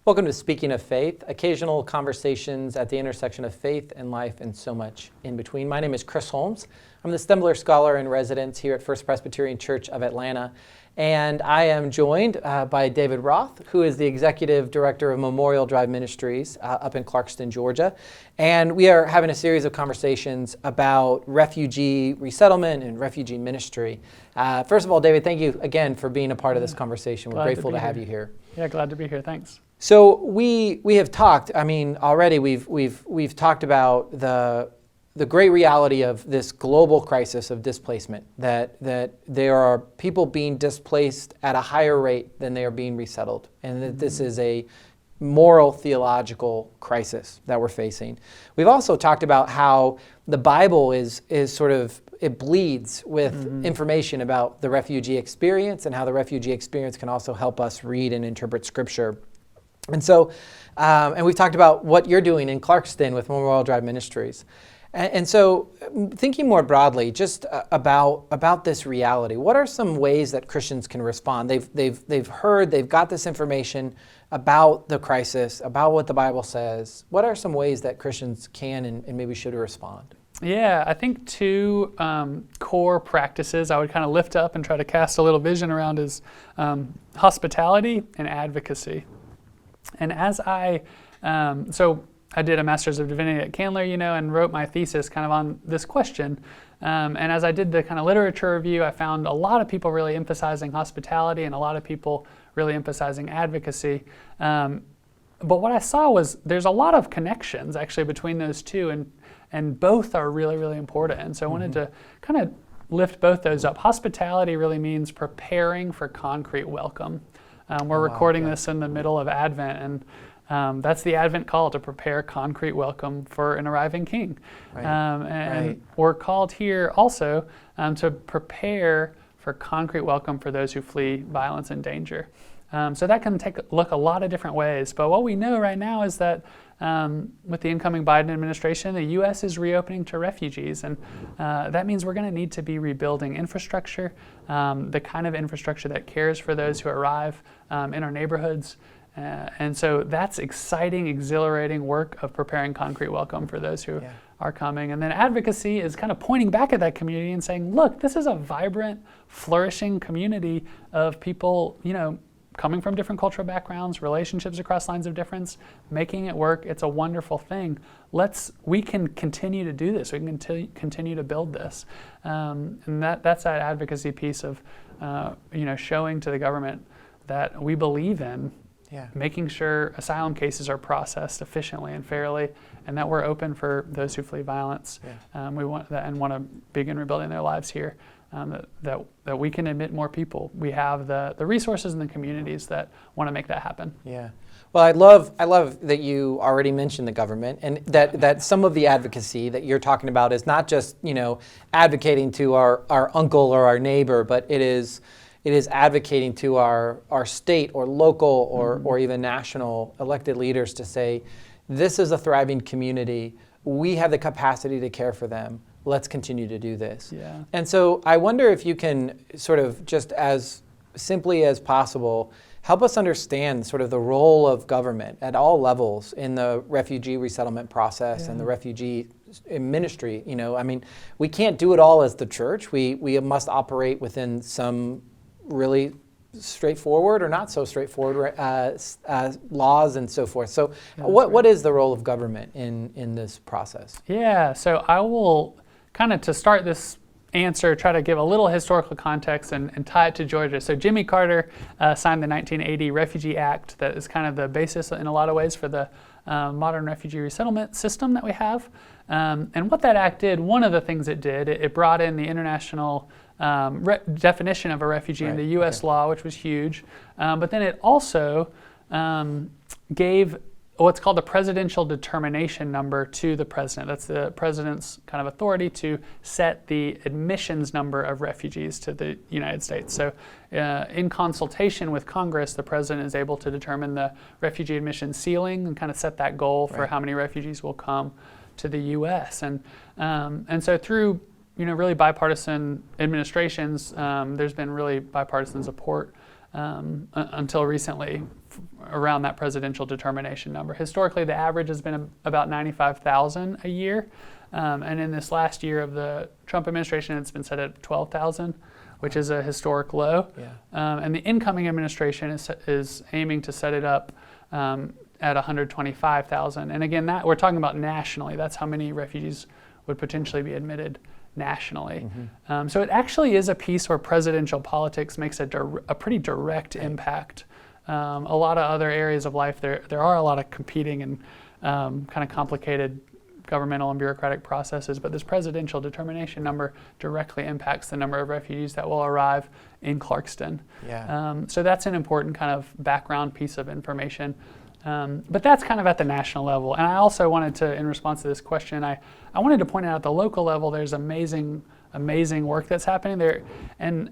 Welcome to Speaking of Faith, occasional conversations at the intersection of faith and life and so much in between. My name is Chris Holmes. I'm the Stembler Scholar in Residence here at First Presbyterian Church of Atlanta. And I am joined by David Roth, who is the Executive Director of Memorial Drive Ministries up in Clarkston, Georgia. And we are having a series of conversations about refugee resettlement and refugee ministry. First of all, David, thank you again for being a part of this conversation. We're grateful to have you here. Yeah, glad to be here. Thanks. So we have talked. I mean, already we've talked about the great reality of this global crisis of displacement. That there are people being displaced at a higher rate than they are being resettled, and that this is a moral theological crisis that we're facing. We've also talked about how the Bible is sort of, it bleeds with information about the refugee experience, and how the refugee experience can also help us read and interpret Scripture. And so, and we've talked about what you're doing in Clarkston with Memorial Drive Ministries. And so, thinking more broadly, just about this reality, what are some ways that Christians can respond? They've heard, they've got this information about the crisis, about what the Bible says. What are some ways that Christians can and maybe should respond? Yeah, I think two core practices I would kind of lift up and try to cast a little vision around is hospitality and advocacy. And as so I did a Master's of Divinity at Candler, and wrote my thesis kind of on this question. And as I did the kind of literature review, I found a lot of people really emphasizing hospitality and a lot of people really emphasizing advocacy. But what I saw was there's a lot of connections actually between those two, and both are really, really important. And so I wanted to kind of lift both those up. Hospitality really means preparing for concrete welcome. We're recording this in the middle of Advent, and that's the Advent call, to prepare concrete welcome for an arriving King. And we're called here also to prepare for concrete welcome for those who flee violence and danger. So that can look a lot of different ways, but what we know right now is that with the incoming Biden administration, the U.S. is reopening to refugees, and that means we're going to need to be rebuilding infrastructure, the kind of infrastructure that cares for those who arrive in our neighborhoods. And so that's exciting, exhilarating work of preparing concrete welcome for those who are coming. And then advocacy is kind of pointing back at that community and saying, look, this is a vibrant, flourishing community of people, coming from different cultural backgrounds, relationships across lines of difference, making it work. It's a wonderful thing. We can continue to do this. We can continue to build this. And that's that advocacy piece of, showing to the government that we believe in making sure asylum cases are processed efficiently and fairly, and that we're open for those who flee violence. We want that and want to begin rebuilding their lives here. That we can admit more people. We have the resources and the communities that want to make that happen. Yeah. Well, I love that you already mentioned the government, and that some of the advocacy that you're talking about is not just, advocating to our uncle or our neighbor, but it is advocating to our state or local or even national elected leaders to say, this is a thriving community. We have the capacity to care for them. Let's continue to do this. Yeah. And so I wonder if you can sort of, just as simply as possible, help us understand sort of the role of government at all levels in the refugee resettlement process and the refugee ministry. We can't do it all as the church. We must operate within some really straightforward or not so straightforward laws and so forth. So what is the role of government in this process? Yeah, so I will kind of, to start this answer, try to give a little historical context and tie it to Georgia. So Jimmy Carter signed the 1980 Refugee Act that is kind of the basis in a lot of ways for the modern refugee resettlement system that we have. And what that act did, one of the things it did, it brought in the international definition of a refugee in the U.S. law, which was huge. But then it also gave what's called the presidential determination number to the president. That's the president's kind of authority to set the admissions number of refugees to the United States. So in consultation with Congress, the president is able to determine the refugee admission ceiling and kind of set that goal for how many refugees will come to the U.S. And so through really bipartisan administrations, there's been really bipartisan support until recently around that presidential determination number. Historically, the average has been about 95,000 a year. And in this last year of the Trump administration, it's been set at 12,000, which is a historic low. Yeah. And the incoming administration is aiming to set it up at 125,000. And again, that we're talking about nationally. That's how many refugees would potentially be admitted nationally. Mm-hmm. So it actually is a piece where presidential politics makes a pretty direct impact. A lot of other areas of life, there are a lot of competing and kind of complicated governmental and bureaucratic processes, but this presidential determination number directly impacts the number of refugees that will arrive in Clarkston. Yeah. So that's an important kind of background piece of information. But that's kind of at the national level. And I also wanted to, in response to this question, I wanted to point out at the local level, there's amazing work that's happening there. And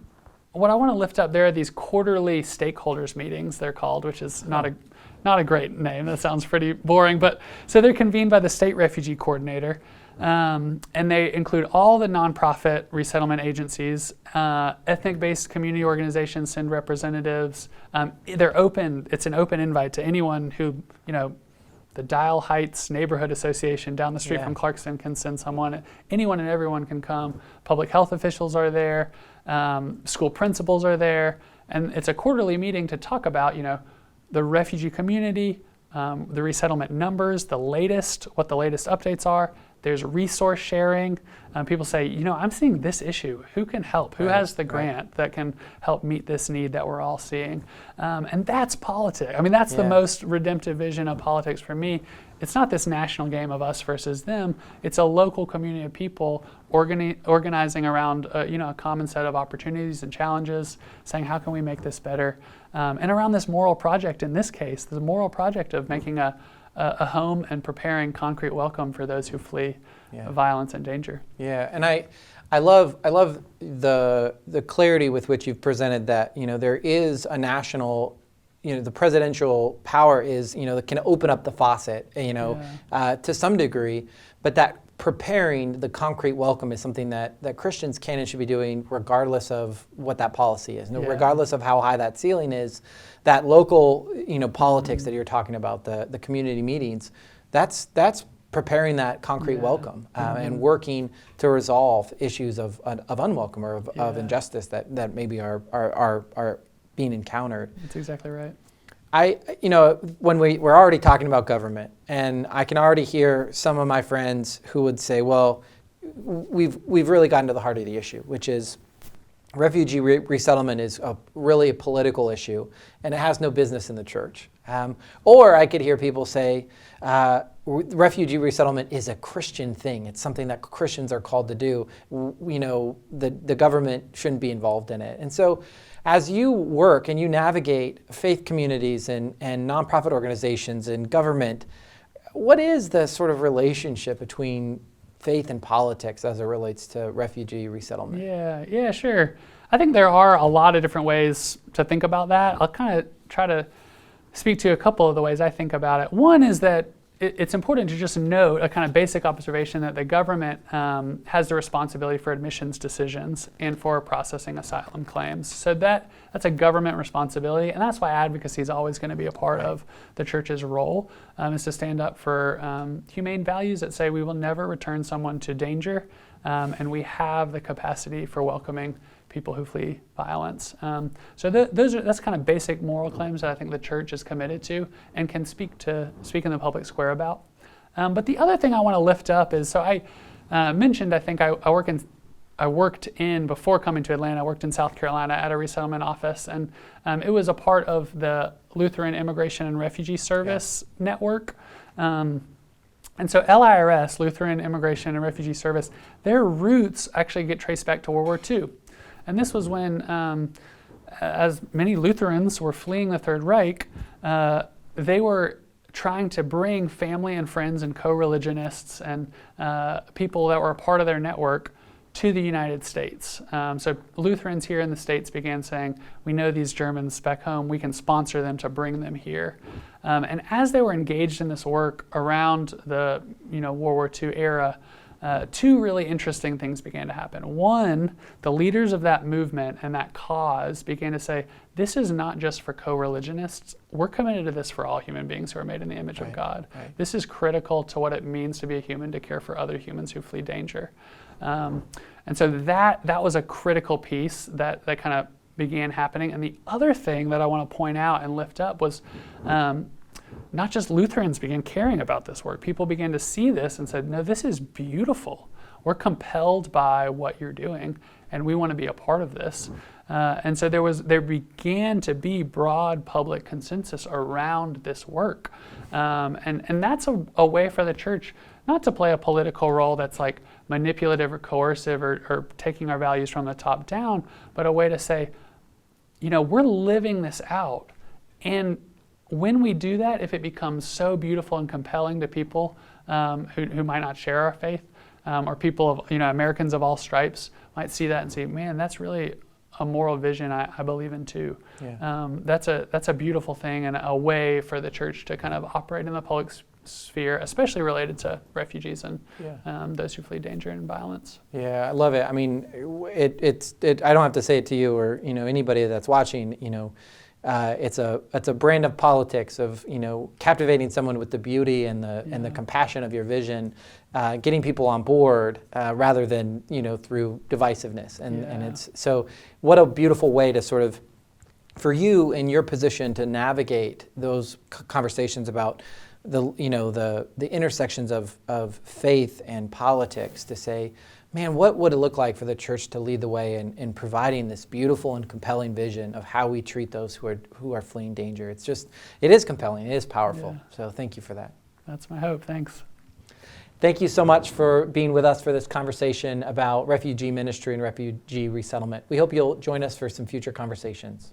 what I want to lift up, there are these quarterly stakeholders meetings, they're called, which is not a great name. That sounds pretty boring. But so they're convened by the state refugee coordinator. And they include all the nonprofit resettlement agencies, ethnic-based community organizations send representatives. They're open. It's an open invite to anyone who, the Dial Heights Neighborhood Association down the street from Clarkston can send someone. Anyone and everyone can come. Public health officials are there. School principals are there. And it's a quarterly meeting to talk about, the refugee community, the resettlement numbers, what the latest updates are. There's resource sharing. People say, I'm seeing this issue. Who can help? Who has the grant that can help meet this need that we're all seeing? And that's politics. I mean, that's the most redemptive vision of politics for me. It's not this national game of us versus them. It's a local community of people organizing around a common set of opportunities and challenges, saying, how can we make this better? And around this moral project, in this case, the moral project of making a home and preparing concrete welcome for those who flee violence and danger. Yeah, and I love the clarity with which you've presented that there is a national, the presidential power is that can open up the faucet to some degree, but that preparing the concrete welcome is something that Christians can and should be doing regardless of what that policy is, regardless of how high that ceiling is. That local politics that you're talking about, the community meetings, that's preparing that concrete welcome and working to resolve issues of unwelcome or of injustice that maybe are being encountered. That's exactly right. When we're already talking about government, and I can already hear some of my friends who would say, well, we've really gotten to the heart of the issue, which is refugee resettlement is really a political issue, and it has no business in the church. Or I could hear people say, refugee resettlement is a Christian thing. It's something that Christians are called to do. The government shouldn't be involved in it. And so as you work and you navigate faith communities and nonprofit organizations and government, what is the sort of relationship between faith and politics as it relates to refugee resettlement? Yeah, sure. I think there are a lot of different ways to think about that. I'll kind of try to speak to a couple of the ways I think about it. One is that it's important to just note a kind of basic observation that the government has the responsibility for admissions decisions and for processing asylum claims. So that's a government responsibility, and that's why advocacy is always going to be a part of the church's role, is to stand up for humane values that say we will never return someone to danger, and we have the capacity for welcoming people who flee violence. So that's kind of basic moral claims that I think the church is committed to and can speak in the public square about. But the other thing I want to lift up is, so I mentioned, I think I worked in, before coming to Atlanta, I worked in South Carolina at a resettlement office, and it was a part of the Lutheran Immigration and Refugee Service network. And so LIRS, Lutheran Immigration and Refugee Service, their roots actually get traced back to World War II. And this was when, as many Lutherans were fleeing the Third Reich, they were trying to bring family and friends and co-religionists and people that were a part of their network to the United States. So Lutherans here in the States began saying, we know these Germans back home, we can sponsor them to bring them here. And as they were engaged in this work around the World War II era, two really interesting things began to happen. One, the leaders of that movement and that cause began to say, this is not just for co-religionists. We're committed to this for all human beings who are made in the image of God. Right. This is critical to what it means to be a human, to care for other humans who flee danger. And so that was a critical piece that kind of began happening. And the other thing that I want to point out and lift up was not just Lutherans began caring about this work. People began to see this and said, no, this is beautiful. We're compelled by what you're doing, and we want to be a part of this. And so there began to be broad public consensus around this work. And that's a way for the church not to play a political role that's like manipulative or coercive or taking our values from the top down, but a way to say, we're living this out. And when we do that, if it becomes so beautiful and compelling to people who might not share our faith, or people of, Americans of all stripes might see that and say, man, that's really a moral vision I believe in too. Yeah. That's a beautiful thing and a way for the church to kind of operate in the public sphere, especially related to refugees and those who flee danger and violence. Yeah, I love it. I mean, I don't have to say it to you or anybody that's watching. It's a brand of politics of captivating someone with the beauty and the compassion of your vision, getting people on board rather than through divisiveness. And it's so what a beautiful way to sort of, for you in your position, to navigate those conversations about the intersections of faith and politics, to say, man, what would it look like for the church to lead the way in providing this beautiful and compelling vision of how we treat those who are fleeing danger? It is compelling, it is powerful. Yeah. So thank you for that. That's my hope. Thanks. Thank you so much for being with us for this conversation about refugee ministry and refugee resettlement. We hope you'll join us for some future conversations.